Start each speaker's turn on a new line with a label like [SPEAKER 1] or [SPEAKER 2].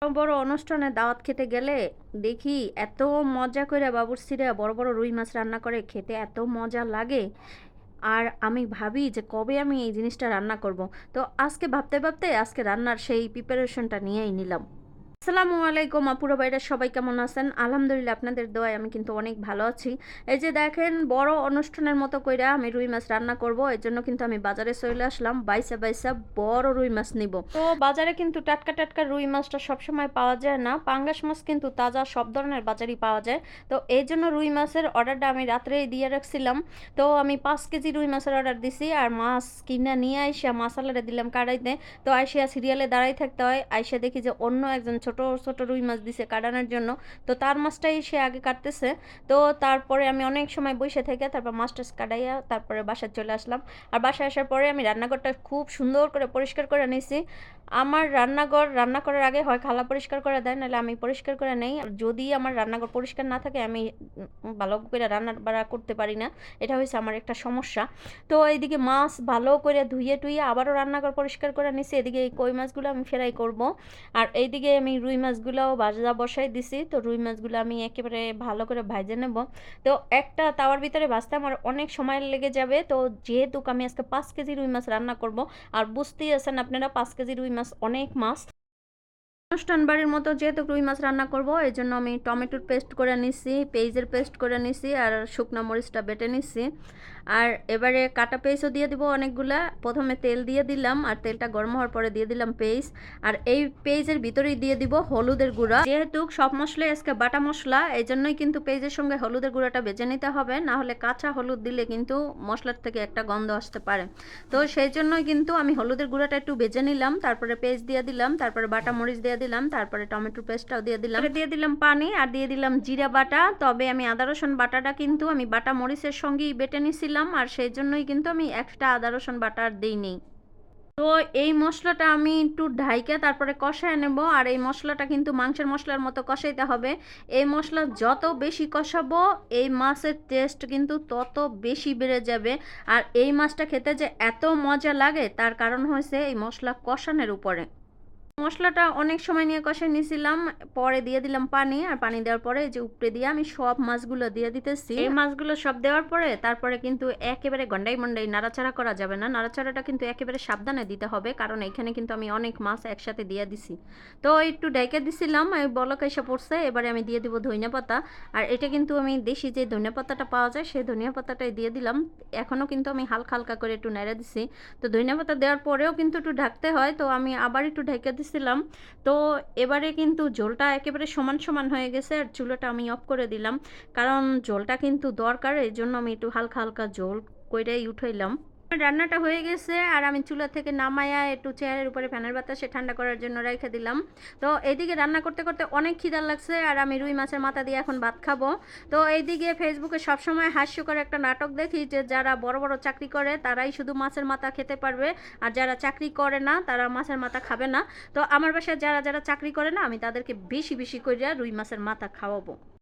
[SPEAKER 1] বড় বড় অনুষ্ঠানে দাওয়াত খেতে গেলে দেখি এত মজা করে বাবুর্চিরা বড় বড় রুই মাছ রান্না করে, খেতে এত মজা লাগে। আর আমি ভাবি যে কবে আমি এই জিনিসটা রান্না করব। তো আজকে ভাবতে ভাবতে আজকে রান্নার সেই প্রিপারেশনটা নিয়েই নিলাম। আসসালামু আলাইকুম আপুরা ভাইরা, সবাই কেমন আছেন? আলহামদুলিল্লাহ আপনাদের দোয়ায় আমি কিন্তু অনেক ভালো আছি। এই যে দেখেন, বড় অনুষ্ঠানের মতো কইরা আমি রুই মাছ রান্না করব। এজন্য কিন্তু আমি বাজারে চলে আসলাম। বাইসা বাইসা বড় রুই মাছ নিব। তো বাজারে কিন্তু টাটকা টাটকা রুই মাছটা সবসময় পাওয়া যায় না। পাঙ্গাস মাছ কিন্তু তাজা সব ধরনের বাজারই পাওয়া যায়। তো এই জন্য রুই মাছের অর্ডারটা আমি রাত্রেই দিয়ে রাখছিলাম। তো আমি 5 কেজি রুই মাছের অর্ডার দিছি, আর মাছ কিনা নিয়ে আইসা মাসালারে দিলাম কাটাইতে। তো আইসা সিরিয়ালে দাঁড়াই থাকতে হয়। আইসা দেখি যে অন্য একজন ছোট ছোট রুই মাছ দিছে কাটানোর জন্য। তো তার মাছটাই সে আগে কাটতেছে। তো তারপরে আমি অনেক সময় বসে থেকে তারপর মাছটা কাটাইয়া তারপরে বাসায় চলে আসলাম। আর বাসায় আসার পরে আমি রান্নাঘরটা খুব সুন্দর করে পরিষ্কার করে নিয়েছি। আমার রান্নাঘর রান্না করার আগে হয় খালা পরিষ্কার করে দেয়, নাহলে আমি পরিষ্কার করে নেই। আর যদি আমার রান্নাঘর পরিষ্কার না থাকে আমি ভালো করে রান্না বাড়া করতে পারি না। এটা হয়েছে আমার একটা সমস্যা। তো এইদিকে মাছ ভালো করে ধুয়ে টুইয়ে আবারও রান্নাঘর পরিষ্কার করে নিছি। এদিকে এই কই মাছগুলো আমি ফ্রাই করব। আর এইদিকে আমি রুই মাছগুলোও ভাজা বসাই দিছি। তো রুই মাছগুলো আমি একেবারে ভালো করে ভাজে নেব। তো একটা তাওয়ার ভিতরে ভাজতে আমার অনেক সময় লেগে যাবে। তো যেহেতু আমি আজকে 5 কেজি রুই মাছ রান্না করব, আর বুঝতেই আছেন আপনারা 5 কেজি রুই মাছ অনেক মাছ। অনুষ্ঠান বাড়ির মতো যেহেতু রুই মাছ রান্না করব, এই জন্য আমি টমেটোর পেস্ট করে নিছি, পেঁয়াজের পেস্ট করে নিছি, আর শুকনো মরিচটা বেটে নিছি। আর এবারে কাটা পেঁয়াজও দিয়ে দিব অনেকগুলা। প্রথমে তেল দিয়ে দিলাম, আর তেলটা গরম হওয়ার পরে দিয়ে দিলাম পেঁয়াজ। আর এই পেঁয়াজের ভিতরেই দিয়ে দিব হলুদের গুঁড়া। যেহেতু সব মশলাই আজকে বাটা মশলা, এই জন্যই কিন্তু পেঁয়াজের সঙ্গে হলুদের গুঁড়াটা বেজে নিতে হবে, না হলে কাঁচা হলুদ দিলে কিন্তু মশলার থেকে একটা গন্ধ আসতে পারে। তো সেই জন্যই কিন্তু আমি হলুদের গুঁড়াটা একটু বেজে নিলাম, তারপরে পেঁয়াজ দিয়ে দিলাম, তারপরে বাটা মরিচ দিয়ে দিলাম, তারপরে টমেটোর পেস্টটাও দিয়ে দিলাম, দিয়ে দিলাম পানি, আর দিয়ে দিলাম জিরা বাটা। তবে আমি আদা রসুন বাটাটা কিন্তু আমি বাটা মরিচের সঙ্গেই বেটে নিছিলাম, আর সেই জন্যই কিন্তু আমি এক্সট্রা আদা রসুন বাটা আর দিইনি। তো এই মশলাটা আমি একটু ঢাইকে তারপরে কষায় নেব। আর এই মশলাটা কিন্তু মাংসের মশলার মতো কষাইতে হবে। এই মশলা যত বেশি কষাবো এই মাছের টেস্ট কিন্তু তত বেশি বেড়ে যাবে। আর এই মাছটা খেতে যে এত মজা লাগে তার কারণ হয়েছে এই মশলা কষানোর উপরে। মশলাটা অনেক সময় নিয়ে কষে নিয়েছিলাম, পরে দিয়ে দিলাম পানি। আর পানি দেওয়ার পরে যে উপরে দিয়ে আমি সব মাছগুলো দিয়ে দিতেছি। এই মাছগুলো সব দেওয়ার পরে তারপরে কিন্তু একেবারে গন্ডাই মন্ডাই নাড়াচাড়া করা যাবে না। নাড়াচাড়াটা কিন্তু একেবারে সাবধানে দিতে হবে, কারণ এখানে কিন্তু আমি অনেক মাছ একসাথে দিয়ে দিছি। তো একটু ডেকে দিছিলাম, এই বলক এসে পড়ছে। এবারে আমি দিয়ে দিব ধনিয়া পাতা। আর এটা কিন্তু আমি দেশি যে ধনিয়া পাতাটা পাওয়া যায় সেই ধনিয়া পাতাটাই দিয়ে দিলাম। এখনও কিন্তু আমি হালকা হালকা করে একটু নেড়ে দিছি। তো ধনিয়া পাতা দেওয়ার পরেও কিন্তু একটু ঢাকতে হয়, তো আমি আবার একটু ঢেকে দিছিলাম। তো এবারে কিন্তু ঝোলটা একেবারে সমান সমান হয়ে গেছে, আর চুলাটা আমি অফ করে দিলাম, কারণ ঝোলটা কিন্তু দরকার। এই জন্য আমি একটু হালকা হালকা ঝোল কইরাই উঠাইলাম। রান্নাটা হয়ে গেছে, আর আমি চুলা থেকে নামায়া একটু চেয়ারের উপরে ফ্যানের বাতাসে ঠান্ডা করার জন্য রেখে দিলাম। তো এইদিকে রান্না করতে করতে অনেক খিদা লাগছে, আর আমি রুই মাছের মাথা দিয়ে এখন ভাত খাবো। তো এইদিকে ফেসবুকে সবসময় হাস্যকর একটা নাটক দেখি যে যারা বড় বড় চাকরি করে তারাই শুধু মাছের মাথা খেতে পারবে, আর যারা চাকরি করে না তারা মাছের মাথা খাবে না। তো আমার বাসায় যারা যারা চাকরি করে না, আমি তাদেরকে বেশি বেশি করে রুই মাছের মাথা খাওয়াবো।